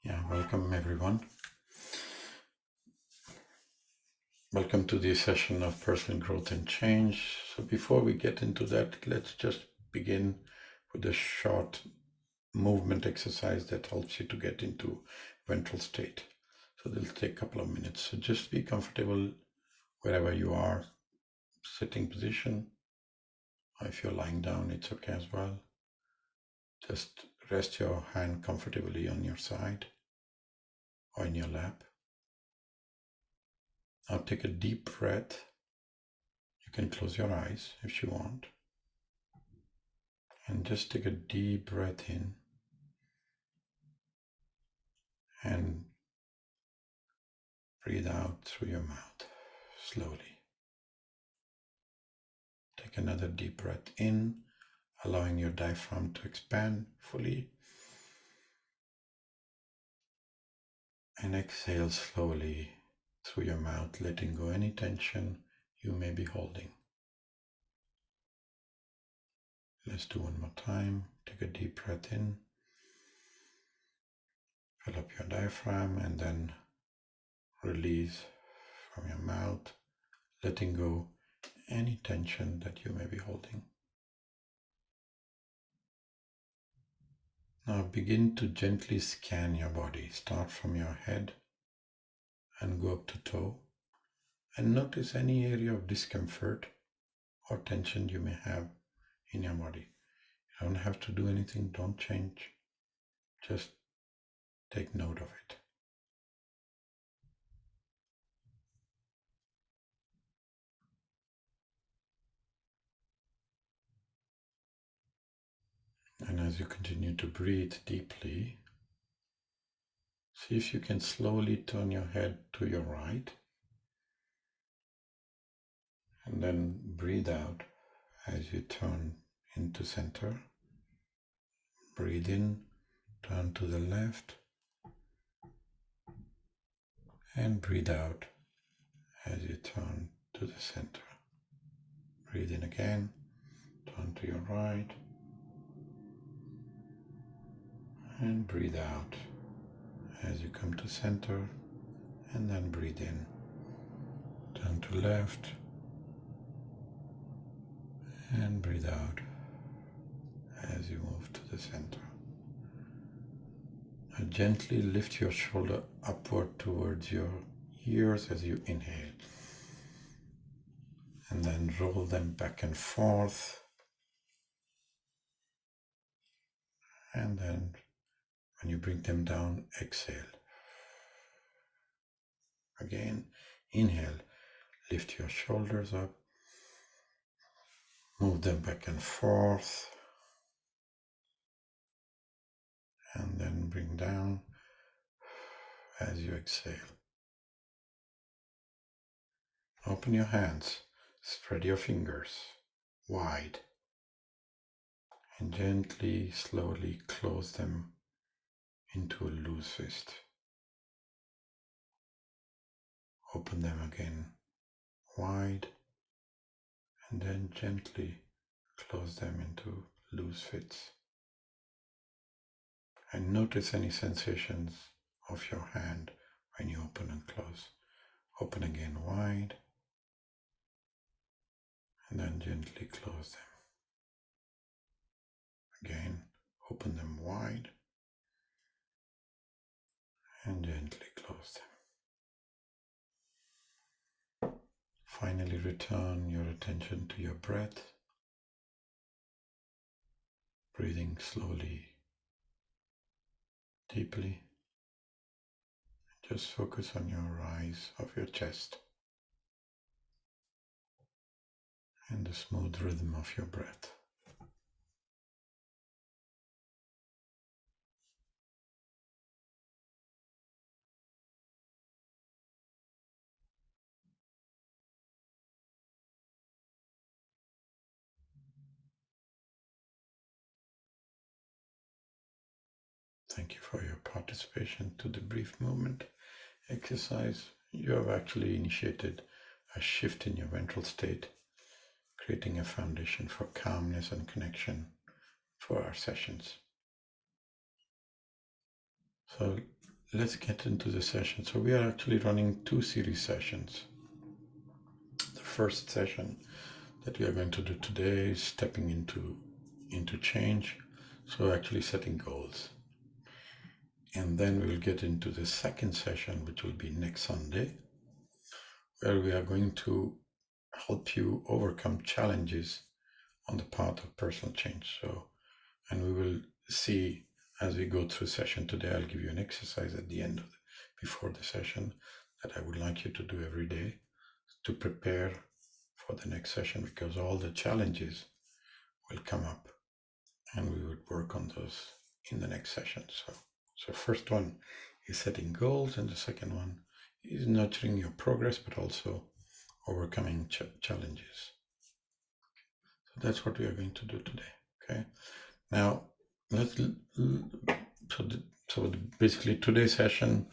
Welcome everyone. Welcome to this session of personal growth and change. So before we get into that, let's just begin with a short movement exercise that helps you to get into ventral state. So this will take a couple of minutes. So just be comfortable wherever you are, sitting position. Or if you're lying down, it's okay as well. Just rest your hand comfortably on your side or in your lap. Now take a deep breath. You can close your eyes if you want. And just take a deep breath in and breathe out through your mouth slowly. Take another deep breath in, allowing your diaphragm to expand fully. And exhale slowly through your mouth, letting go any tension you may be holding. Let's do one more time. Take a deep breath in, fill up your diaphragm, and then release from your mouth, letting go any tension that you may be holding. Now begin to gently scan your body. Start from your head and go up to toe, and notice any area of discomfort or tension you may have in your body. You don't have to do anything, don't change, just take note of it. And as you continue to breathe deeply, see if you can slowly turn your head to your right, and then breathe out as you turn into center. Breathe in, turn to the left, and breathe out as you turn to the center. Breathe in again, turn to your right, and breathe out as you come to center, and then breathe in, turn to left, and breathe out as you move to the center. Now gently lift your shoulder upward towards your ears as you inhale, and then roll them back and forth, and then when you bring them down, exhale. Again, inhale, lift your shoulders up, move them back and forth, and then bring down as you exhale. Open your hands, spread your fingers wide, and gently, slowly close them into a loose fist. Open them again wide, and then gently close them into loose fists. And notice any sensations of your hand when you open and close. Open again wide, and then gently close them. Again, open them wide, and gently close them. Finally, return your attention to your breath, breathing slowly, deeply. Just focus on your rise of your chest and the smooth rhythm of your breath. Thank you for your participation to the brief movement exercise. You have actually initiated a shift in your ventral state, creating a foundation for calmness and connection for our sessions. So let's get into the session. So we are actually running 2 series sessions. The first session that we are going to do today is stepping into change. So actually setting goals. And then we'll get into the second session, which will be next Sunday, where we are going to help you overcome challenges on the path of personal change. So, and we will see as we go through session today, I'll give you an exercise at the end of before the session that I would like you to do every day to prepare for the next session, because all the challenges will come up and we would work on those in the next session. So first one is setting goals, and the second one is nurturing your progress, but also overcoming challenges. So that's what we are going to do today. Okay. Now let's basically today's session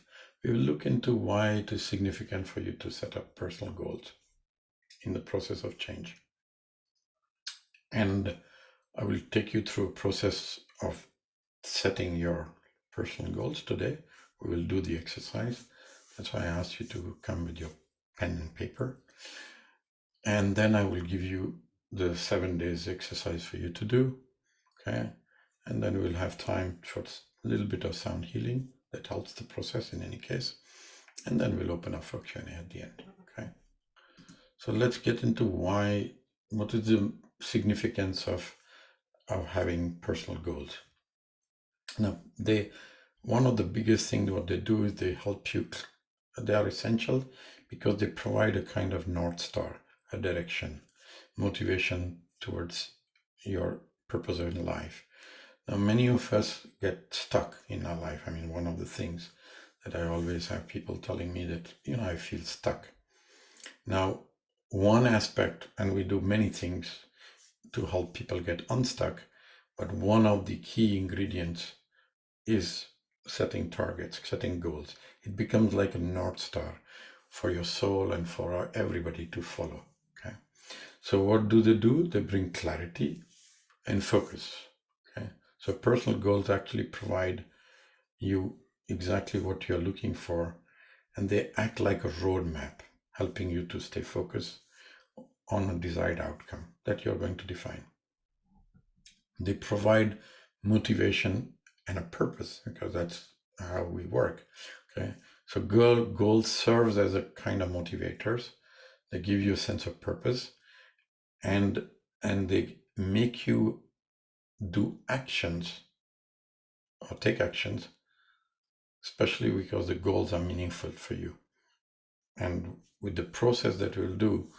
we will look into why it is significant for you to set up personal goals in the process of change. And I will take you through a process of setting your personal goals today. We will do the exercise. That's why I asked you to come with your pen and paper. And then I will give you the 7 days exercise for you to do. Okay. And then we'll have time for a little bit of sound healing that helps the process in any case. And then we'll open up for Q&A at the end. Okay. So let's get into what is the significance of having personal goals. Now, one of the biggest things what they do is they help you. They are essential because they provide a kind of North Star, a direction, motivation towards your purpose in life. Now, many of us get stuck in our life. I mean, one of the things that I always have people telling me that, I feel stuck. Now, one aspect, and we do many things to help people get unstuck, but one of the key ingredients is setting targets, setting goals. It becomes like a North Star for your soul and for everybody to follow. Okay. So what do? They bring clarity and focus. Okay. So personal goals actually provide you exactly what you're looking for, and they act like a roadmap, helping you to stay focused on a desired outcome that you're going to define. They provide motivation and a purpose, because that's how we work. Okay. So goals serves as a kind of motivators. They give you a sense of purpose, and they make you do actions or take actions, especially because the goals are meaningful for you. And with the process that we'll do,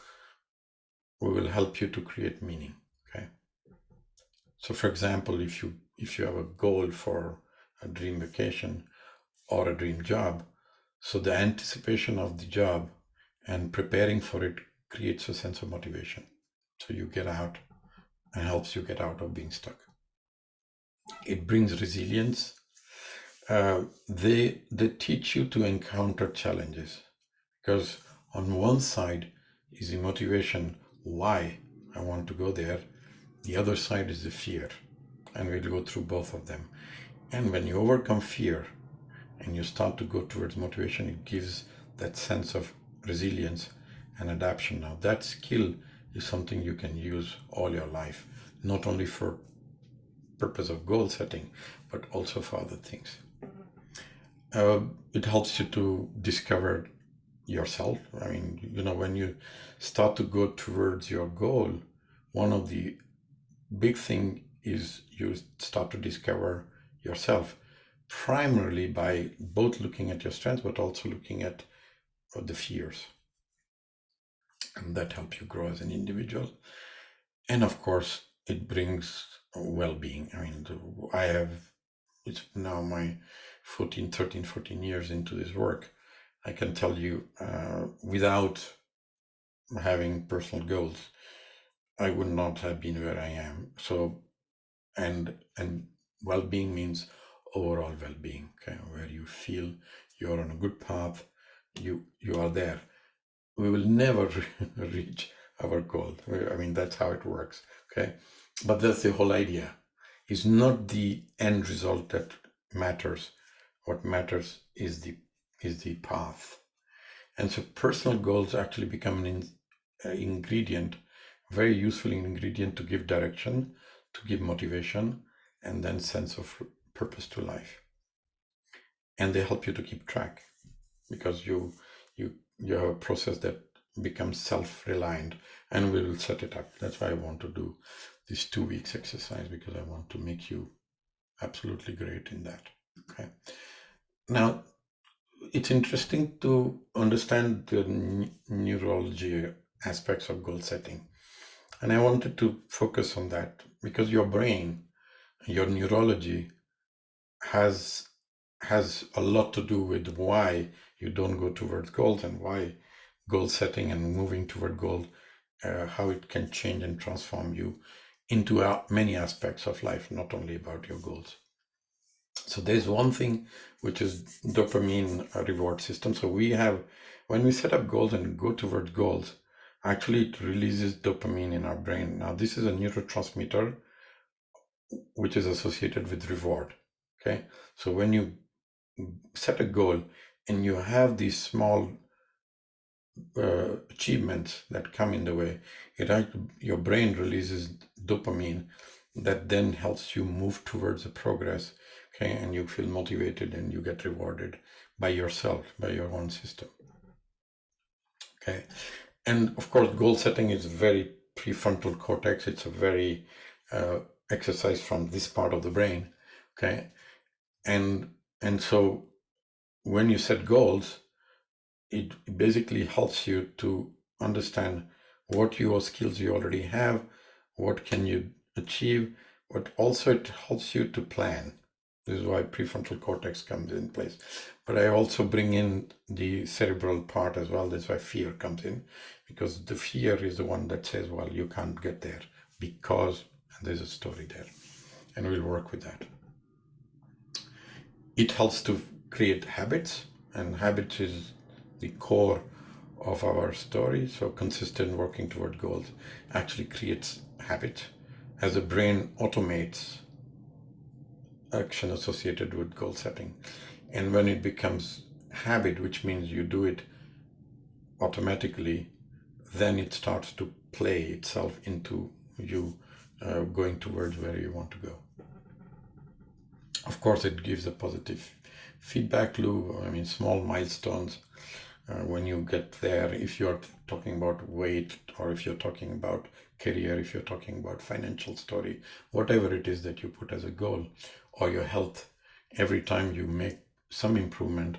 we will help you to create meaning. Okay. So for example, if you have a goal for a dream vacation or a dream job, so the anticipation of the job and preparing for it creates a sense of motivation. So you get out and helps you get out of being stuck. It brings resilience. They teach you to encounter challenges, because on one side is the motivation, why I want to go there. The other side is the fear, and we'll go through both of them. And when you overcome fear and you start to go towards motivation, it gives that sense of resilience and adaptation. Now that skill is something you can use all your life, not only for purpose of goal setting, but also for other things. It helps you to discover yourself. I mean, when you start to go towards your goal, one of the big thing is you start to discover yourself, primarily by both looking at your strengths, but also looking at the fears. And that helps you grow as an individual. And of course, it brings well-being. I mean, it's now my 13, 14 years into this work. I can tell you, without having personal goals, I would not have been where I am. So, and well-being means overall well-being, okay, where you feel you're on a good path, you are there. We will never reach our goal. I mean, that's how it works, okay? But that's the whole idea. It's not the end result that matters. What matters is the path. And so personal goals actually become an ingredient, very useful ingredient to give direction, to give motivation, and then sense of purpose to life. And they help you to keep track, because you have a process that becomes self-reliant, and we will set it up. That's why I want to do this 2 weeks exercise, because I want to make you absolutely great in that. Okay. Now, it's interesting to understand the neurology aspects of goal setting. And I wanted to focus on that because your brain, your neurology has a lot to do with why you don't go towards goals, and why goal setting and moving toward goals, how it can change and transform you into many aspects of life, not only about your goals. So there's one thing which is dopamine reward system. So we have, when we set up goals and go towards goals, actually it releases dopamine in our brain. Now this is a neurotransmitter which is associated with reward. Okay, so when you set a goal and you have these small achievements that come in the way, your brain releases dopamine that then helps you move towards the progress. Okay, and you feel motivated and you get rewarded by yourself, by your own system. Okay, and of course goal setting is very prefrontal cortex. It's a very exercise from this part of the brain. Okay, and so when you set goals, it basically helps you to understand what your skills you already have, what can you achieve, but also it helps you to plan. This is why prefrontal cortex comes in place. But I also bring in the cerebral part as well. That's why fear comes in, because the fear is the one that says, well, you can't get there because, and there's a story there, and we'll work with that. It helps to create habits, and habits is the core of our story. So consistent working toward goals actually creates habit, as the brain automates action associated with goal setting. And when it becomes habit, which means you do it automatically, then it starts to play itself into you going towards where you want to go. Of course, it gives a positive feedback loop. I mean, small milestones. When you get there, if you're talking about weight, or if you're talking about career, if you're talking about financial story, whatever it is that you put as a goal, or your health, every time you make some improvement,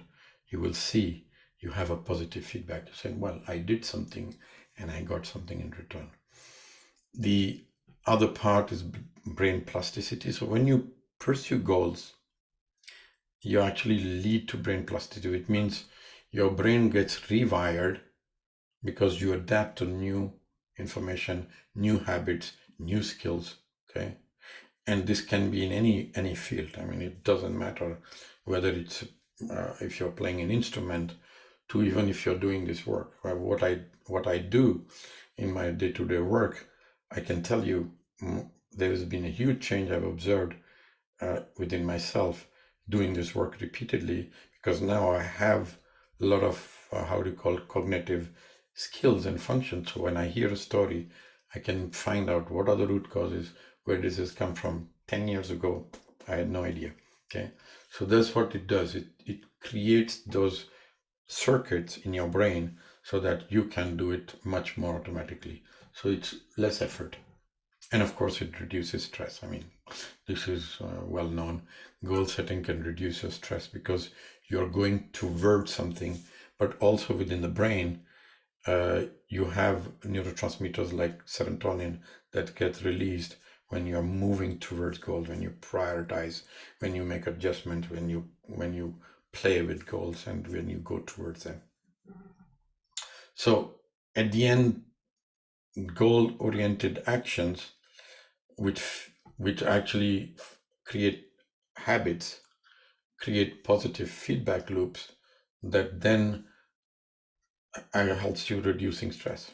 you will see you have a positive feedback. You're saying, well, I did something and I got something in return. The other part is brain plasticity. So when you pursue goals, you actually lead to brain plasticity. It means your brain gets rewired because you adapt to new information, new habits, new skills. Okay, and this can be in any field. I mean, it doesn't matter whether it's if you're playing an instrument, to even if you're doing this work. What I do in my day-to-day work, I can tell you there has been a huge change I've observed within myself doing this work repeatedly, because now I have a lot of cognitive skills and functions. So when I hear a story, I can find out what are the root causes, where does this come from. 10 years ago, I had no idea. Okay, so that's what it does. It creates those circuits in your brain so that you can do it much more automatically. So it's less effort. And of course, it reduces stress. I mean, this is well known. Goal setting can reduce your stress because you're going towards something, but also within the brain, you have neurotransmitters like serotonin that get released when you're moving towards goals, when you prioritize, when you make adjustments, when you play with goals, and when you go towards them. So at the end, goal-oriented actions, which actually create habits, create positive feedback loops that then helps you reducing stress.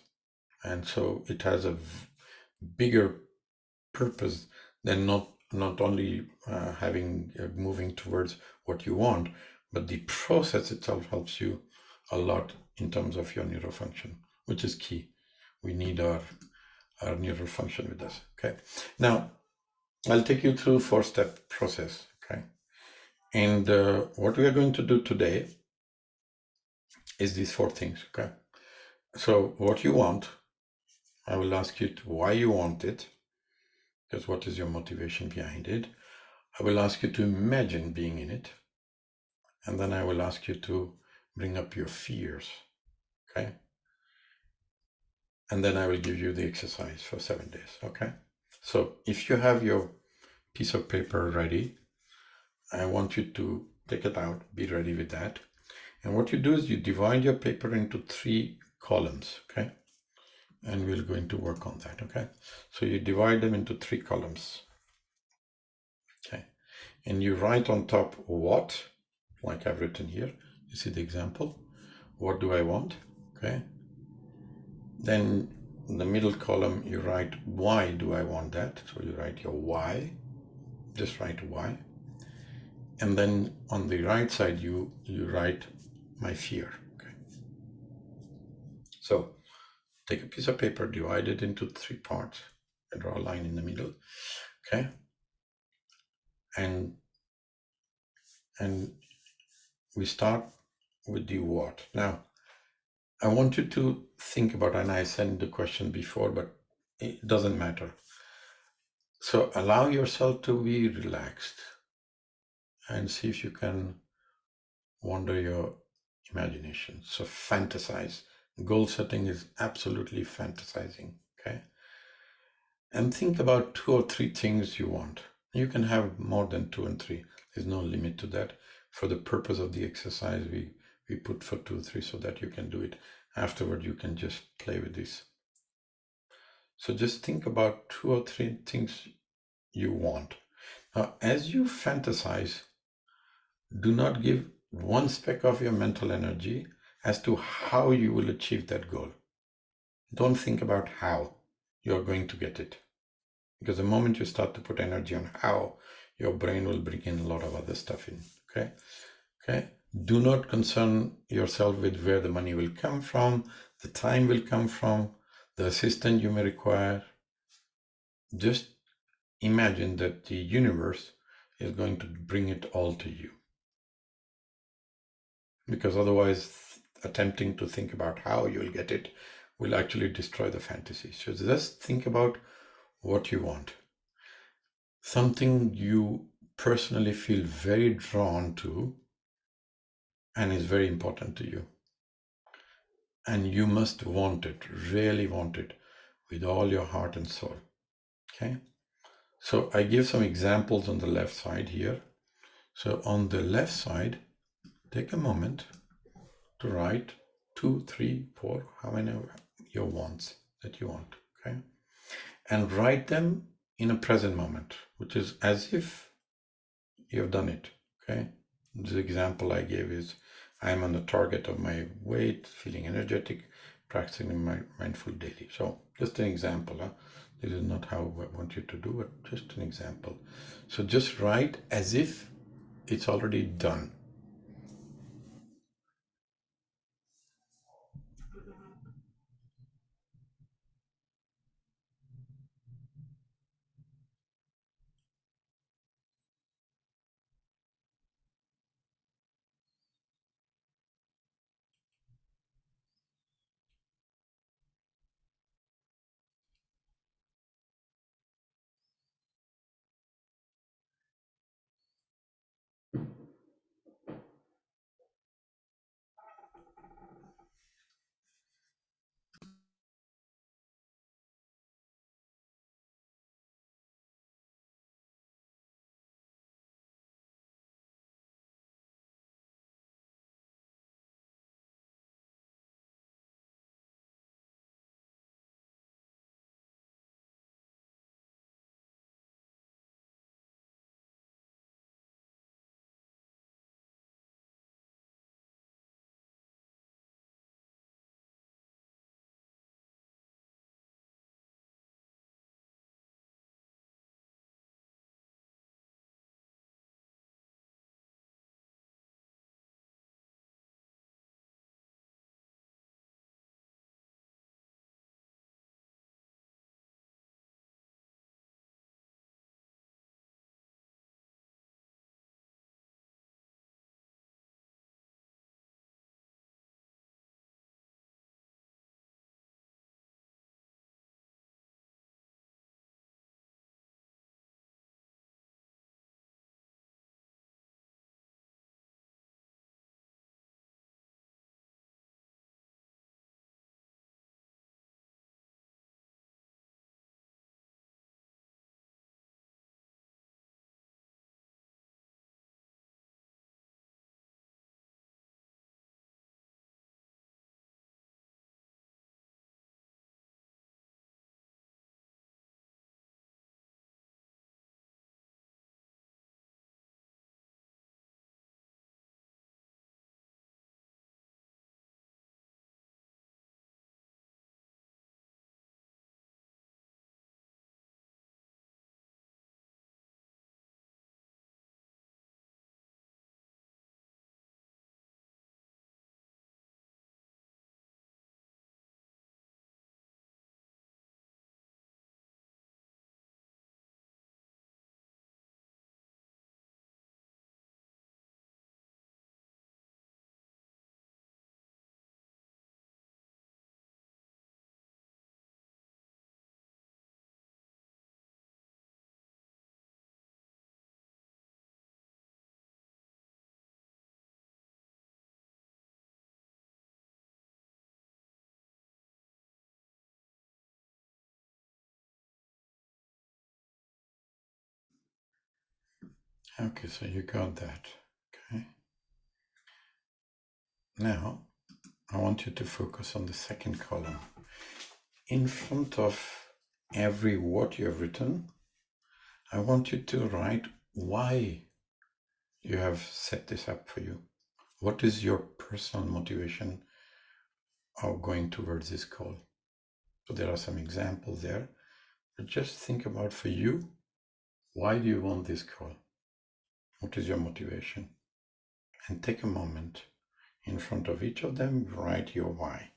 And so it has a bigger purpose than not only moving towards what you want, but the process itself helps you a lot in terms of your neurofunction, which is key. We need our neural function with us. Okay. Now, I'll take you through 4-step process. Okay. And what we are going to do today is these 4 things. Okay. So what you want, I will ask you why you want it, because what is your motivation behind it. I will ask you to imagine being in it. And then I will ask you to bring up your fears. Okay. And then I will give you the exercise for 7 days. Okay. So if you have your piece of paper ready, I want you to take it out, be ready with that. And what you do is you divide your paper into 3 columns. Okay. And we're going to work on that. Okay. So you divide them into 3 columns. Okay. And you write on top what, like I've written here. You see the example. What do I want? Okay. Then in the middle column, you write why do I want that? So you write your why. Just write why. And then on the right side, you write my fear. Okay. So take a piece of paper, divide it into 3 parts, and draw a line in the middle. Okay. And we start with the what. Now, I want you to think about, and I sent the question before, but it doesn't matter. So allow yourself to be relaxed and see if you can wander your imagination. So fantasize. Goal setting is absolutely fantasizing. Okay. And think about 2 or 3 things you want. You can have more than 2 and 3. There's no limit to that. For the purpose of the exercise, we put for 2 or 3 so that you can do it. Afterward, you can just play with this. So just think about 2 or 3 things you want. Now, as you fantasize, do not give one speck of your mental energy as to how you will achieve that goal. Don't think about how you're going to get it. Because the moment you start to put energy on how, your brain will bring in a lot of other stuff in. Okay. Okay. Do not concern yourself with where the money will come from, the time will come from, the assistant you may require. Just imagine that the universe is going to bring it all to you. Because otherwise, attempting to think about how you'll get it will actually destroy the fantasy. So just think about what you want. Something you personally feel very drawn to and is very important to you. And you must want it, really want it, with all your heart and soul. Okay? So I give some examples on the left side here. So on the left side, take a moment to write 2, 3, 4, how many of your wants that you want. Okay? And write them in a present moment, which is as if you have done it. Okay? The example I gave is I'm on the target of my weight, feeling energetic, practicing my mindful daily. So just an example. This is not how I want you to do it, just an example. So just write as if it's already done. Okay, so you got that. Okay. Now, I want you to focus on the second column. In front of every word you have written, I want you to write why you have set this up for you. What is your personal motivation of going towards this goal? So there are some examples there, but just think about for you, why do you want this goal? What is your motivation? And take a moment in front of each of them, write your why.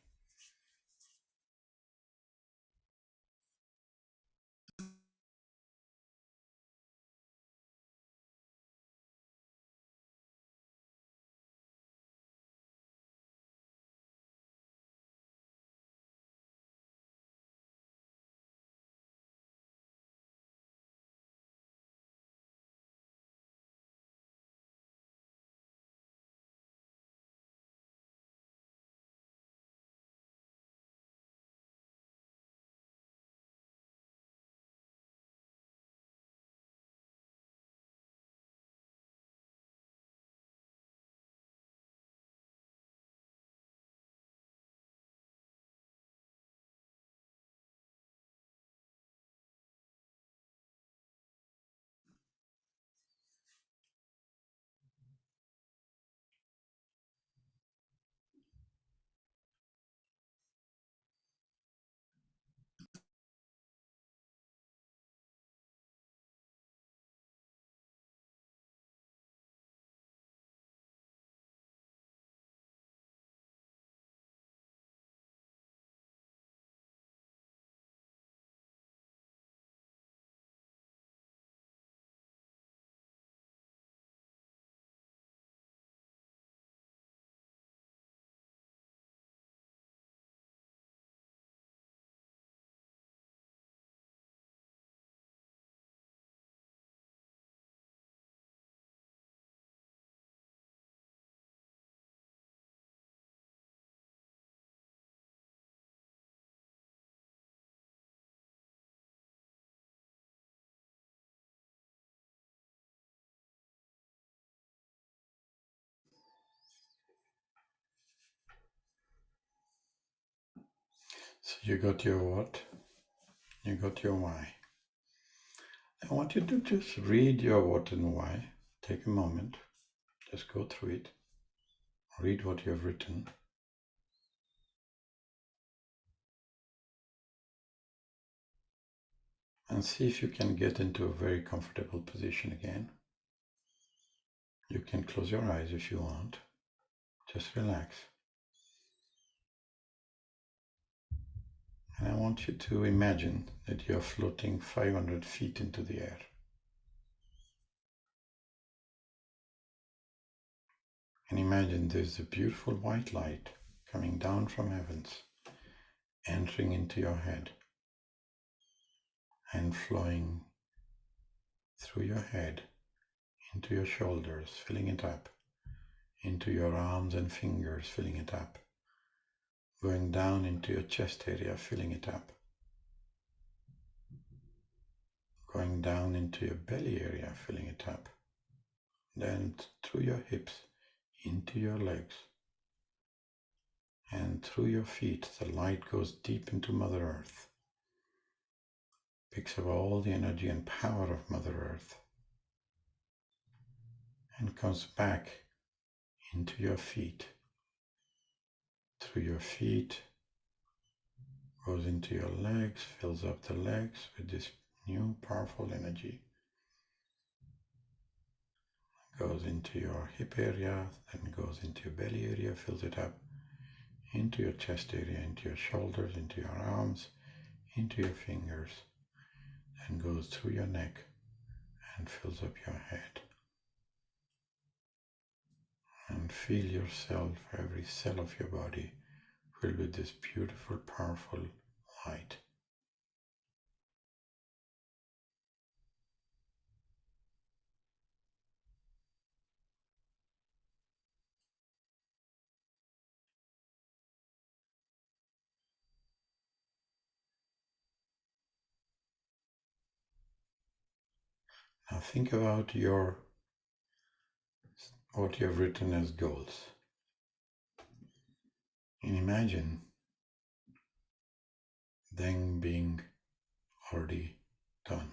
So you got your what? You got your why. I want you to just read your what and why. Take a moment, just go through it, read what you have written, and see if you can get into a very comfortable position again. You can close your eyes if you want. Just relax. And I want you to imagine that you're floating 500 feet into the air. And imagine there's a beautiful white light coming down from heavens, entering into your head and flowing through your head into your shoulders, filling it up, into your arms and fingers, filling it up, going down into your chest area, filling it up, going down into your belly area, filling it up, then through your hips, into your legs, and through your feet. The light goes deep into Mother Earth, picks up all the energy and power of Mother Earth, and comes back into your feet. Through your feet, goes into your legs, fills up the legs with this new powerful energy. Goes into your hip area, then goes into your belly area, fills it up, into your chest area, into your shoulders, into your arms, into your fingers, then goes through your neck and fills up your head. And feel yourself, every cell of your body, filled with this beautiful, powerful light. Now think about your what you have written as goals. And imagine them being already done,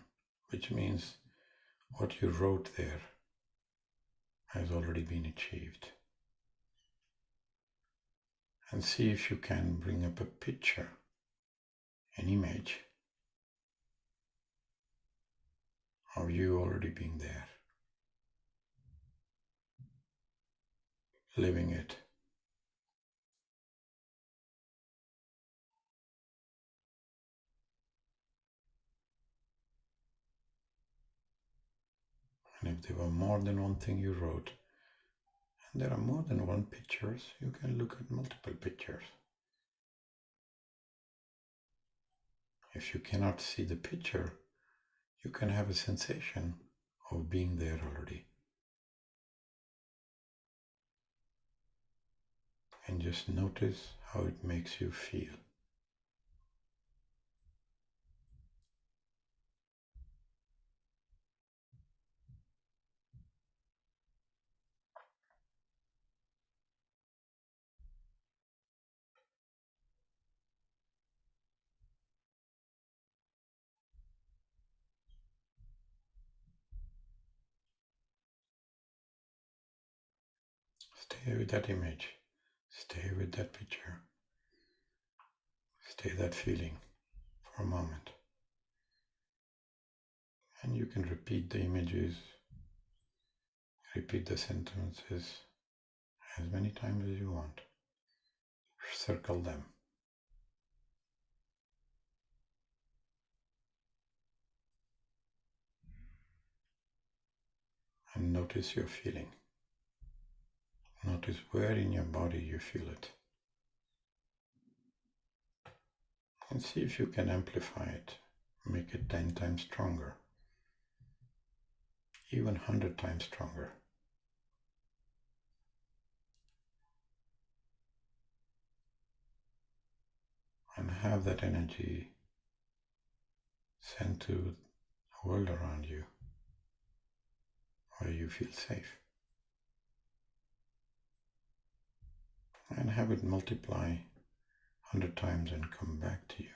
which means what you wrote there has already been achieved. And see if you can bring up a picture, an image of you already being there, living it. And if there were more than one thing you wrote, and there are more than one pictures, you can look at multiple pictures. If you cannot see the picture, you can have a sensation of being there already. And just notice how it makes you feel. Stay with that image. Stay with that picture. Stay that feeling for a moment. And you can repeat the images, repeat the sentences as many times as you want. Circle them. And notice your feeling. Notice where in your body you feel it. And see if you can amplify it, make it 10 times stronger, even 100 times stronger. And have that energy sent to the world around you where you feel safe. And have it multiply 100 times and come back to you.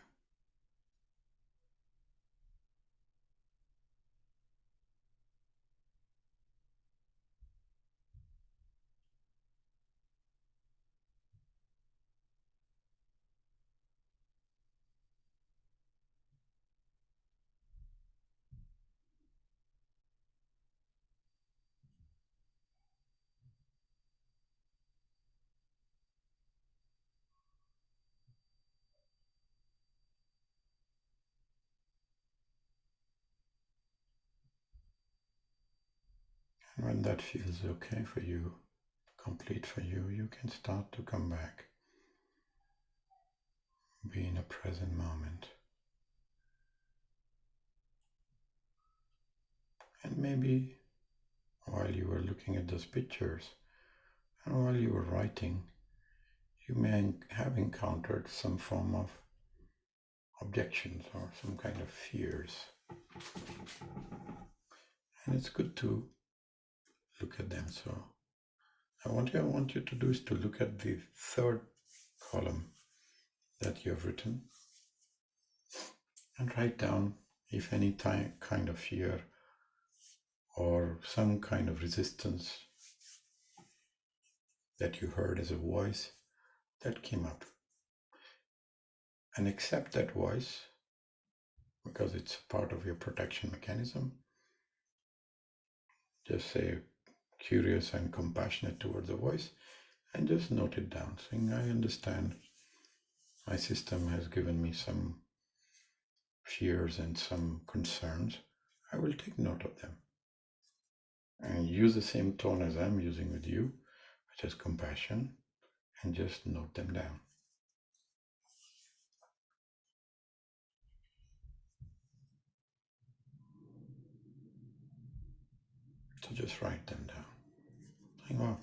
And when that feels okay for you, complete for you, you can start to come back. Be in a present moment. And maybe while you were looking at those pictures and while you were writing, you may have encountered some form of objections or some kind of fears. And it's good to look at them. So what I want you to do is to look at the third column that you have written and write down if any kind of fear or some kind of resistance that you heard as a voice that came up. And accept that voice because it's part of your protection mechanism. Just say curious and compassionate towards the voice and just note it down, saying, I understand my system has given me some fears and some concerns. I will take note of them. And use the same tone as I'm using with you, which is compassion, and just note them down. So just write them down. Saying, oh,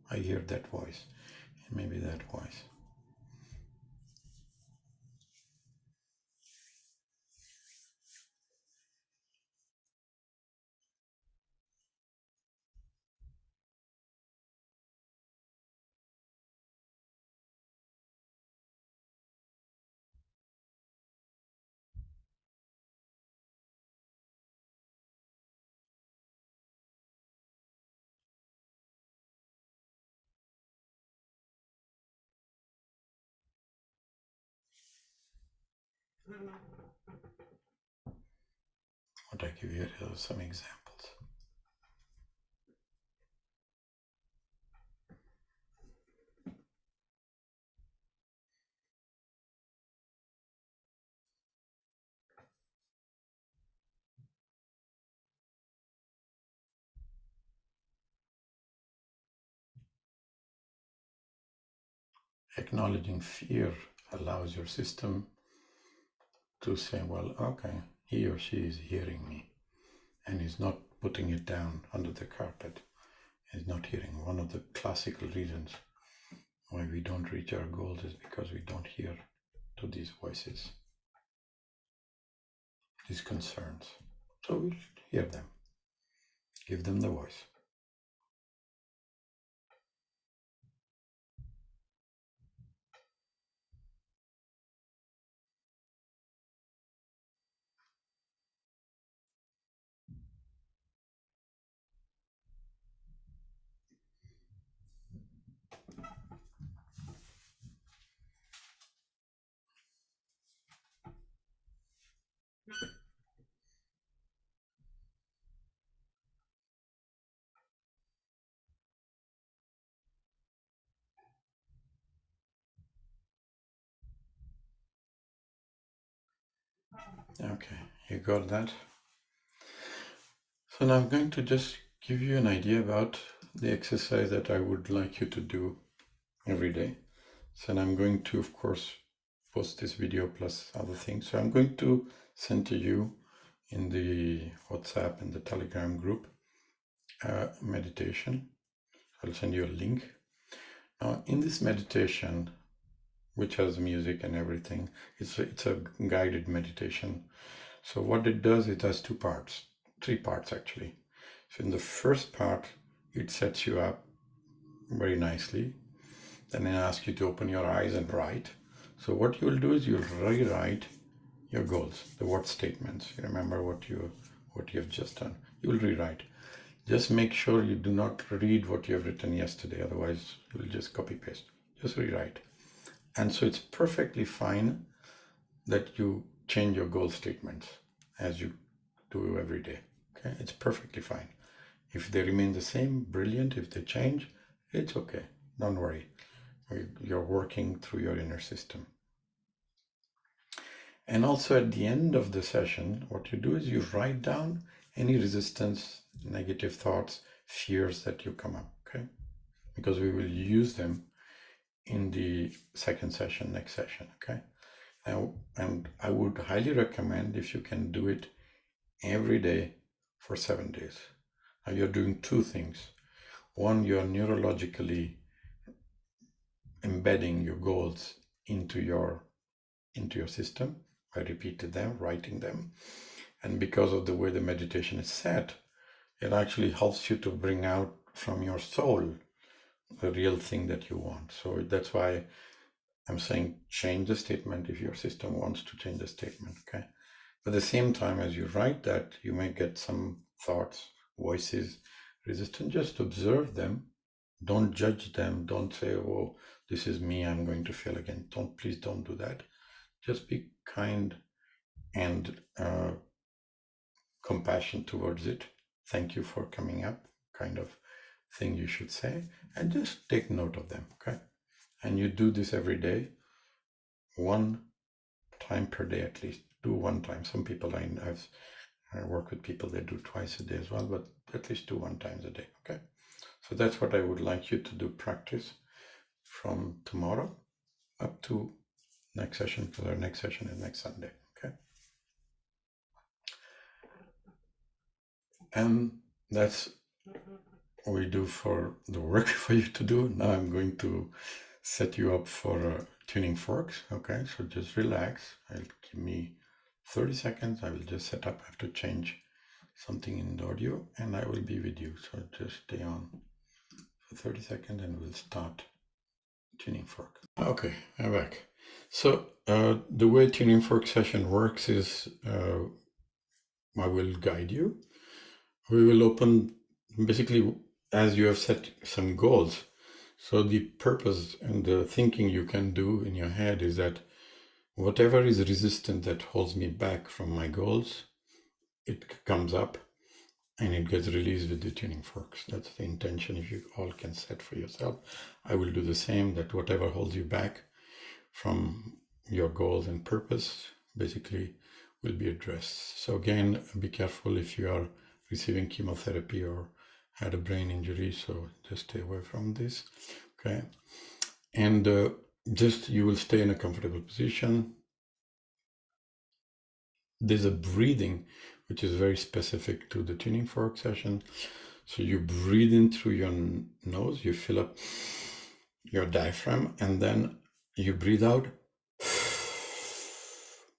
I hear that voice, and maybe that voice. What I give you some examples. Acknowledging fear allows your system to say, well, okay, he or she is hearing me and is not putting it down under the carpet, is not hearing. One of the classical reasons why we don't reach our goals is because we don't hear to these voices, these concerns. So we hear them, give them the voice. Okay, you got that? So now I'm going to just give you an idea about the exercise that I would like you to do every day. So I'm going to, of course, post this video plus other things. So I'm going to send to you in the WhatsApp and the Telegram group meditation. I'll send you a link. Now, in this meditation, which has music and everything, it's a guided meditation. So what it does, it has two parts, three parts actually. So in the first part, it sets you up very nicely. Then I ask you to open your eyes and write. So what you will do is you'll rewrite your goals, the what statements. You remember what you have just done. You will rewrite. Just make sure you do not read what you have written yesterday, otherwise you will just copy paste. Just rewrite. And so it's perfectly fine that you change your goal statements as you do every day. Okay, it's perfectly fine. If they remain the same, brilliant. If they change, it's okay. Don't worry. You're working through your inner system. And also at the end of the session, what you do is you write down any resistance, negative thoughts, fears that you come up, okay? Because we will use them in the second session, next session, okay? Now, and I would highly recommend if you can do it every day for 7 days. Now you're doing two things. One, you're neurologically embedding your goals into your system. I repeated them, writing them. And because of the way the meditation is set, it actually helps you to bring out from your soul the real thing that you want. So that's why I'm saying change the statement if your system wants to change the statement, okay? At the same time, as you write that, you may get some thoughts, voices, resistance. Just observe them. Don't judge them. Don't say, oh, this is me, I'm going to fail again. Please don't do that. Just be kind and compassion towards it. Thank you for coming up, kind of thing you should say, and just take note of them, okay? And you do this every day, one time per day at least. Do one time. Some people I work with people, they do twice a day as well, but at least do one time a day, okay? So that's what I would like you to do, practice from tomorrow up to next session, because our next session is next Sunday, okay? And that's what we do for the work for you to do. Now I'm going to set you up for tuning forks, okay? So just relax. Give me 30 seconds. I will just set up. I have to change something in the audio and I will be with you. So just stay on for 30 seconds and we'll start tuning fork. Okay, I'm back. So the way tuning fork session works is I will guide you. We will open basically as you have set some goals. So the purpose and the thinking you can do in your head is that Whatever is resistant that holds me back from my goals, it comes up and it gets released with the tuning forks. That's the intention. If you all can set for yourself, I will do the same, that whatever holds you back from your goals and purpose basically will be addressed. So again, be careful if you are receiving chemotherapy or had a brain injury, so just stay away from this. Okay. And just you will stay in a comfortable position. There's a breathing which is very specific to the tuning fork session. So you breathe in through your nose, you fill up your diaphragm, and then you breathe out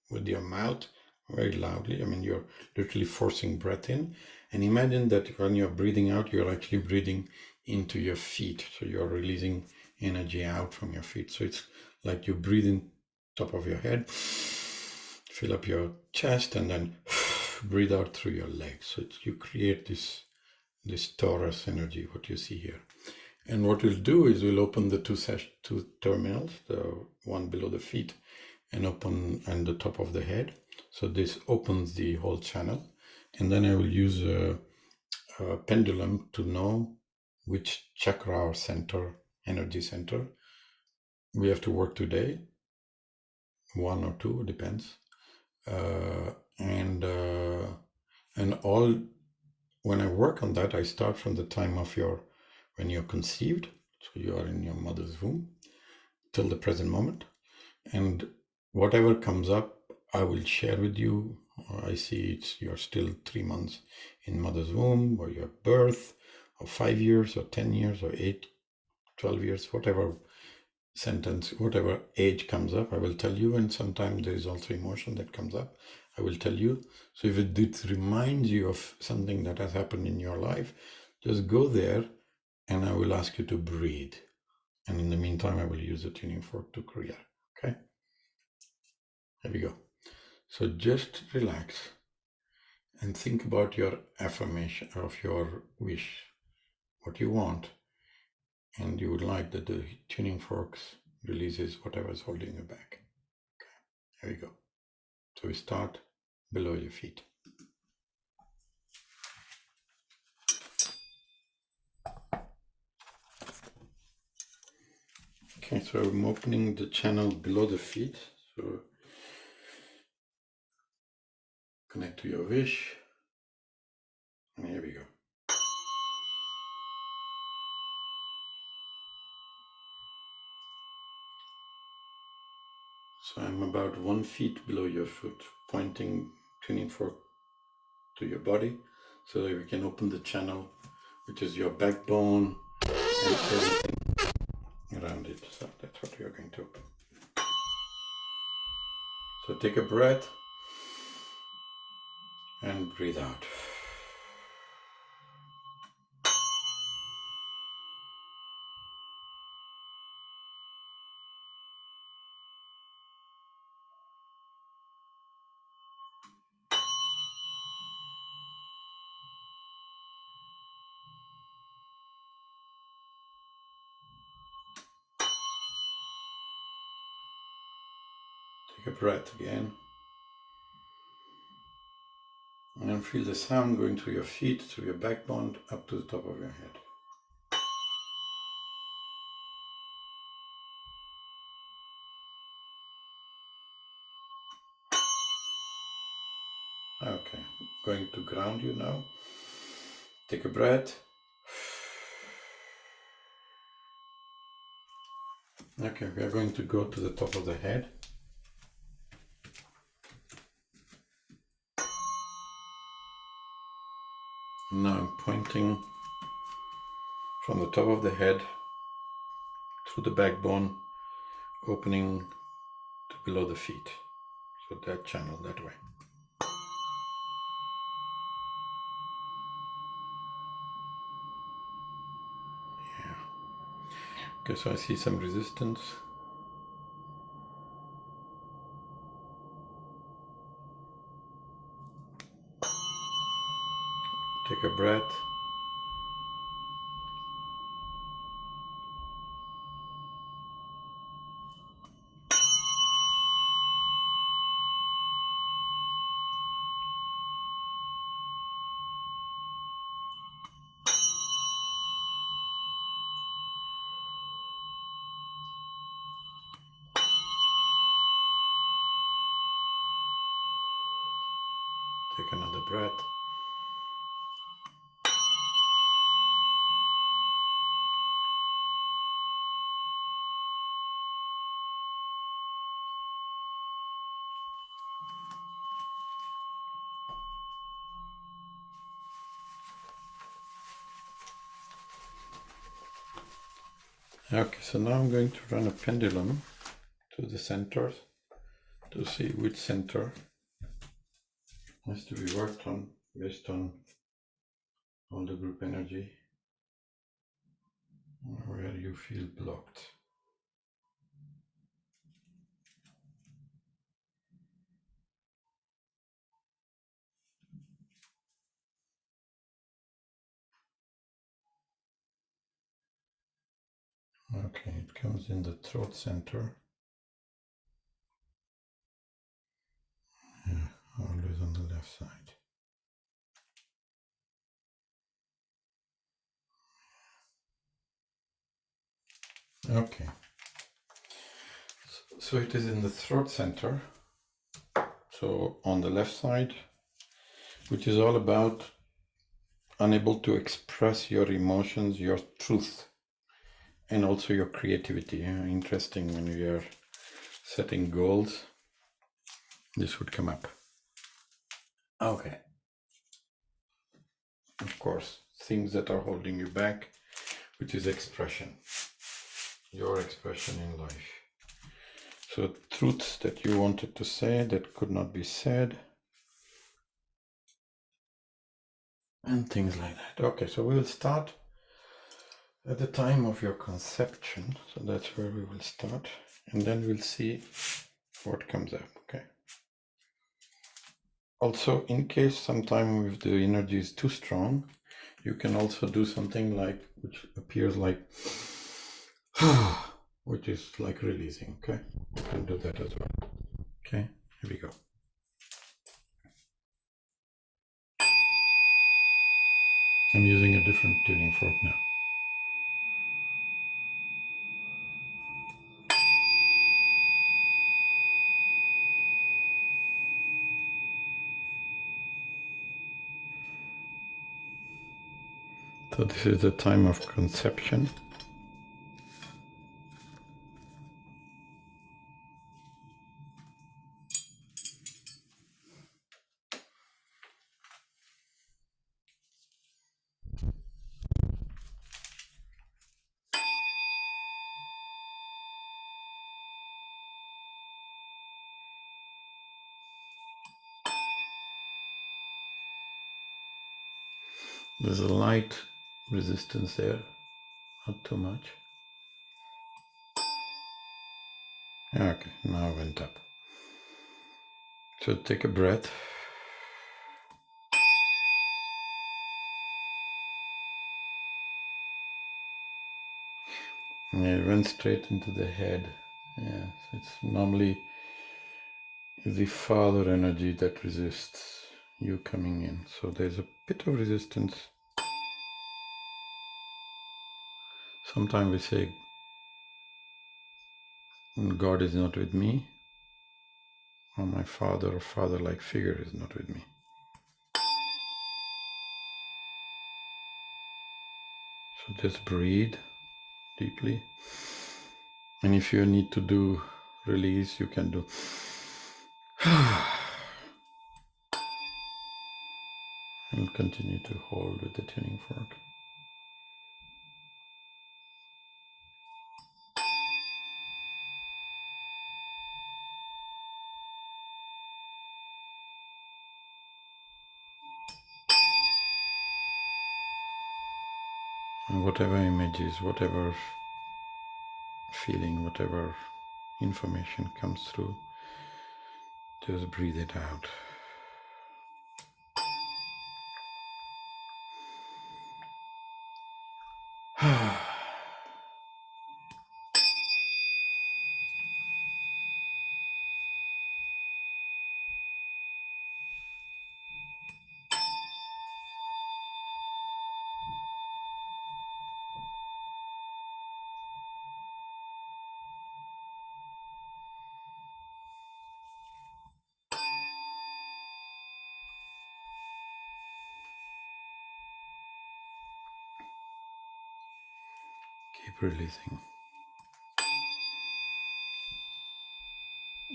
with your mouth very loudly. I mean, you're literally forcing breath in. And imagine that when you're breathing out, you're actually breathing into your feet. So you're releasing energy out from your feet. So it's like you breathe in top of your head, fill up your chest, and then breathe out through your legs. So you create this torus energy, what you see here. And what we'll do is we'll open the two terminals, the one below the feet and the top of the head. So this opens the whole channel. And then I will use a pendulum to know which chakra or center, energy center, we have to work today. One or two, depends. And all, when I work on that, I start from the time of when you're conceived, so you are in your mother's womb, till the present moment. And whatever comes up, I will share with you. I see you're still 3 months in mother's womb, or your birth, or 5 years, or 10 years, or 8, 12 years, whatever whatever age comes up, I will tell you. And sometimes there is also emotion that comes up, I will tell you. So if it reminds you of something that has happened in your life, just go there and I will ask you to breathe. And in the meantime, I will use the tuning fork to create. Okay? There we go. So just relax and think about your affirmation of your wish, what you want, and you would like that the tuning forks releases whatever is holding you back. Okay, there we go. So we start below your feet. Okay, so I'm opening the channel below the feet. So connect to your wish. And here we go. So I'm about 1 foot below your foot, pointing tuning fork to your body so that we can open the channel, which is your backbone and everything around it. So that's what we are going to open. So take a breath and breathe out. Take a breath again. And then feel the sound going through your feet, through your backbone, up to the top of your head. Okay, going to ground you now. Take a breath. Okay, we are going to go to the top of the head. Now I'm pointing from the top of the head through the backbone, opening to below the feet. So that channel that way. Yeah. Okay, so I see some resistance. Take a breath. Take another breath. Okay, so now I'm going to run a pendulum to the centers to see which center has to be worked on based on all the group energy, where you feel blocked. Okay, it comes in the throat center. Yeah, always on the left side. Okay, so it is in the throat center, so on the left side, which is all about unable to express your emotions, your truth, and also your creativity. Interesting, when we are setting goals, this would come up. Okay. Of course, things that are holding you back, which is expression, your expression in life. So truths that you wanted to say that could not be said, and things like that. Okay, so we will start at the time of your conception. So that's where we will start, and then we'll see what comes up. Okay. Also, in case sometime if the energy is too strong, you can also do something like, which appears like which is like releasing. Okay, you can do that as well. Okay, here we go. I'm using a different tuning fork now. So this is the time of conception. There's a light resistance there, not too much. Okay, now it went up. So take a breath. Yeah, it went straight into the head. Yeah, so it's normally the father energy that resists you coming in. So there's a bit of resistance. Sometimes we say God is not with me, or my father or father-like figure is not with me. So just breathe deeply. And if you need to do release, you can do and continue to hold with the tuning fork. And whatever images, whatever feeling, whatever information comes through, just breathe it out. releasing.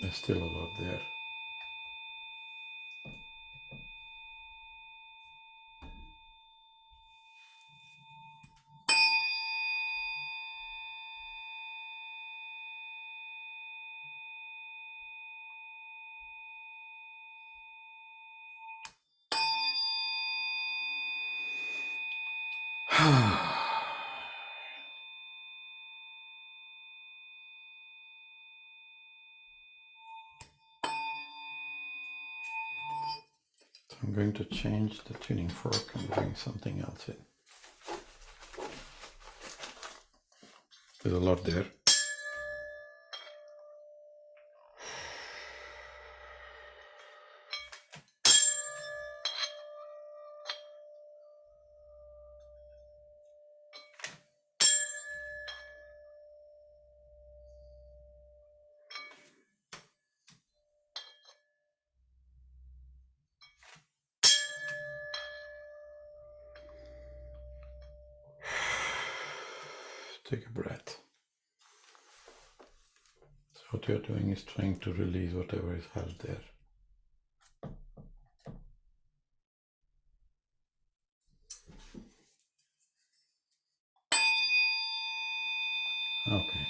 There's still a lot there. So I'm going to change the tuning fork and bring something else in. There's a lot there. Take a breath. So what you're doing is trying to release whatever is held there. Okay.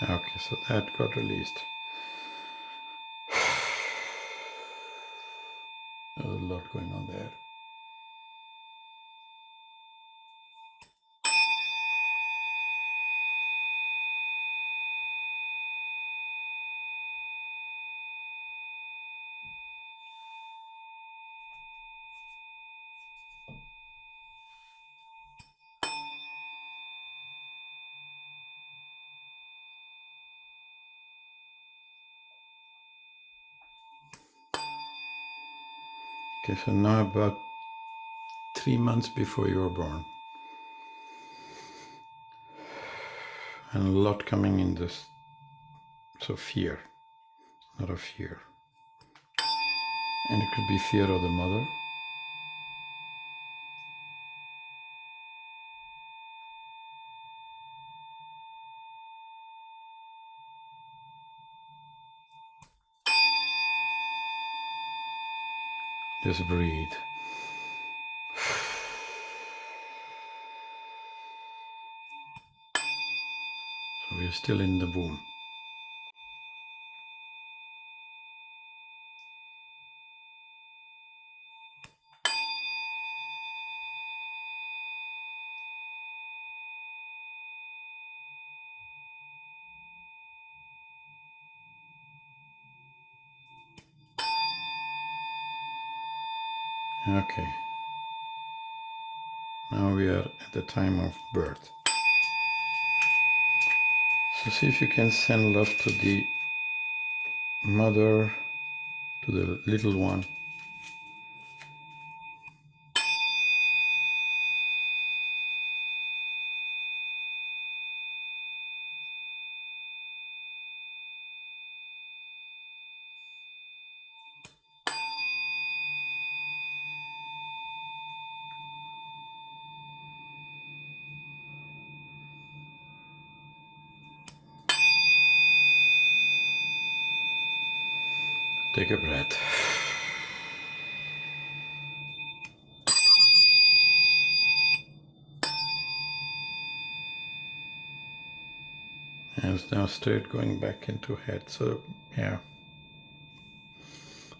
Okay, so that got released. There's a lot going on there. Okay, so now about 3 months before you were born. And a lot coming in this, so fear, a lot of fear. And it could be fear of the mother. Just breathe. So we're still in the womb. Okay. Now we are at the time of birth. So see if you can send love to the mother, to the little one. Take a breath. And it's now straight going back into head. So yeah.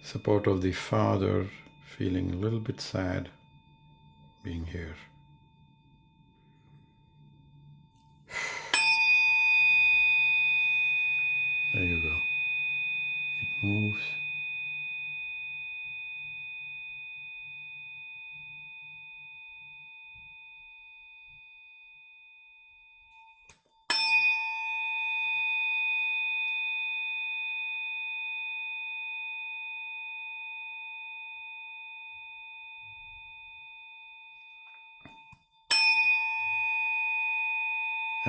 Support of the father, feeling a little bit sad being here. There you go. It moves.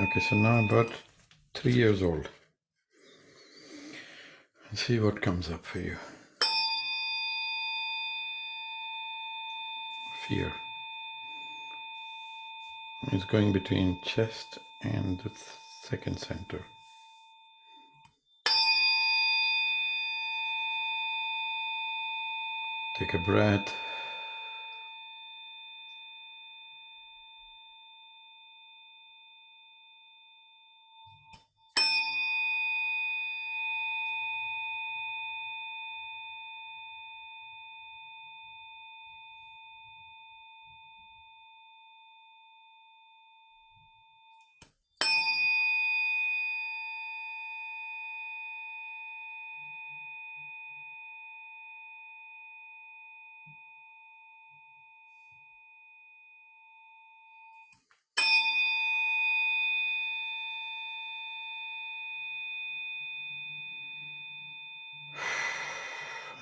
Okay, so now I'm about 3 years old. Let's see what comes up for you. Fear. It's going between chest and the second center. Take a breath.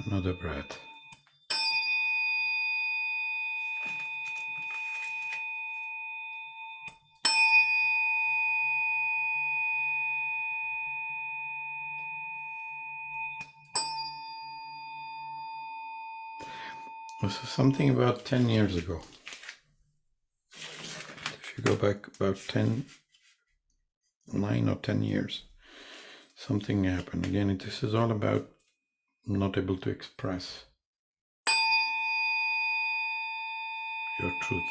Another breath. This is something about 10 years ago. If you go back about 9 or 10 years, something happened. Again, this is all about not able to express your truth.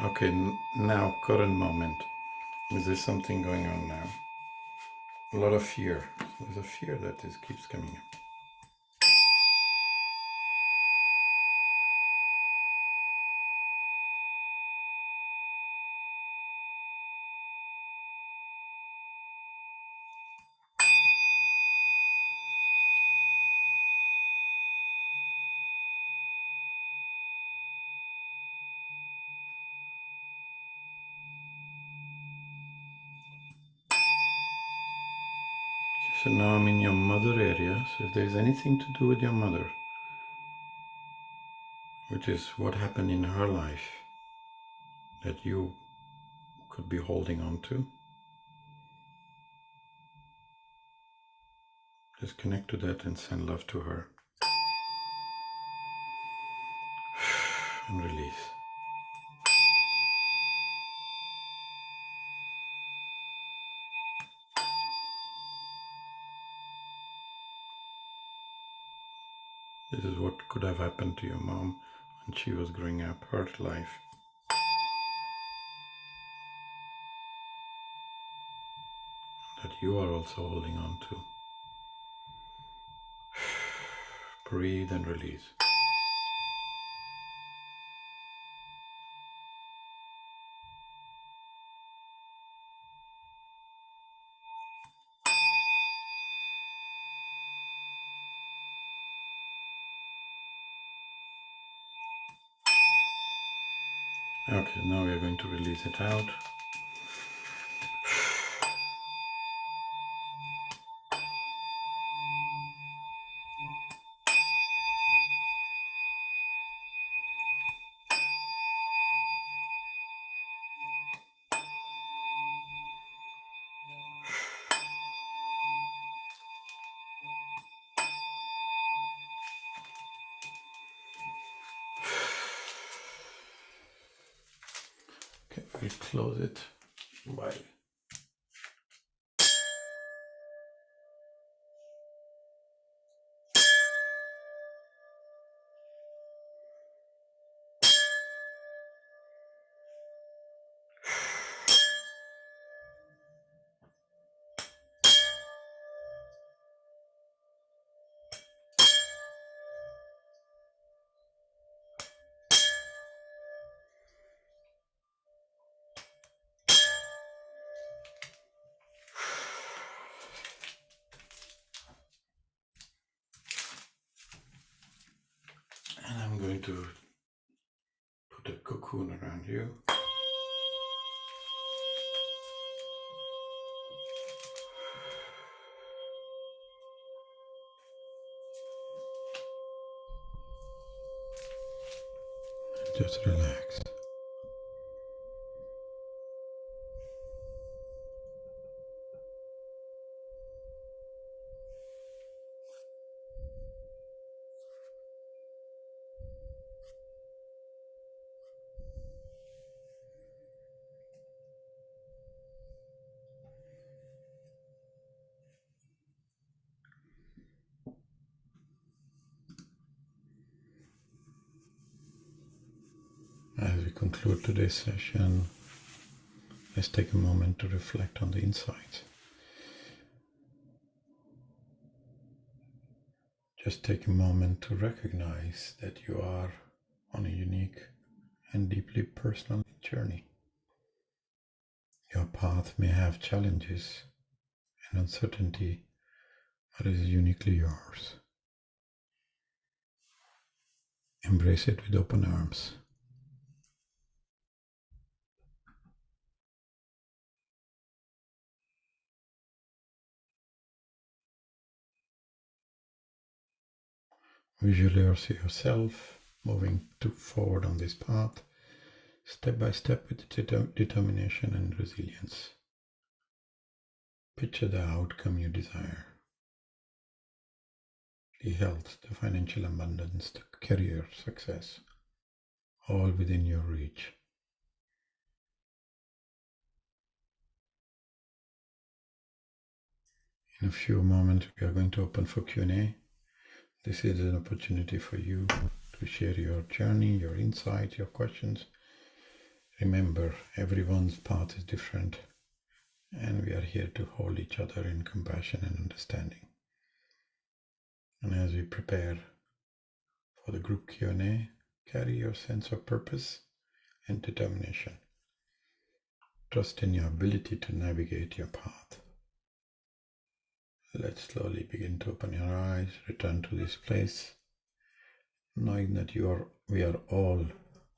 Okay, now, current moment. Is there something going on now? A lot of fear. There's a fear that keeps coming up. So now I'm in your mother area. So if there's anything to do with your mother, which is what happened in her life that you could be holding on to, just connect to that and send love to her. And release. This is what could have happened to your mom when she was growing up, her life. That you are also holding on to. Breathe and release. Okay, now we are going to release it out. Okay, we'll close it. Bye. to put a cocoon around you. Just relax. As we conclude today's session, let's take a moment to reflect on the insights. Just take a moment to recognize that you are on a unique and deeply personal journey. Your path may have challenges and uncertainty, but is uniquely yours. Embrace it with open arms. Visualize yourself moving forward on this path, step by step with determination and resilience. Picture the outcome you desire. The health, the financial abundance, the career success, all within your reach. In a few moments, we are going to open for Q&A. This is an opportunity for you to share your journey, your insights, your questions. Remember, everyone's path is different, and we are here to hold each other in compassion and understanding. And as we prepare for the group Q&A, carry your sense of purpose and determination. Trust in your ability to navigate your path. Let's slowly begin to open your eyes, return to this place, knowing that we are all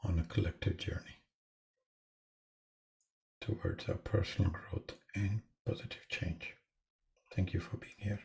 on a collective journey towards our personal growth and positive change. Thank you for being here.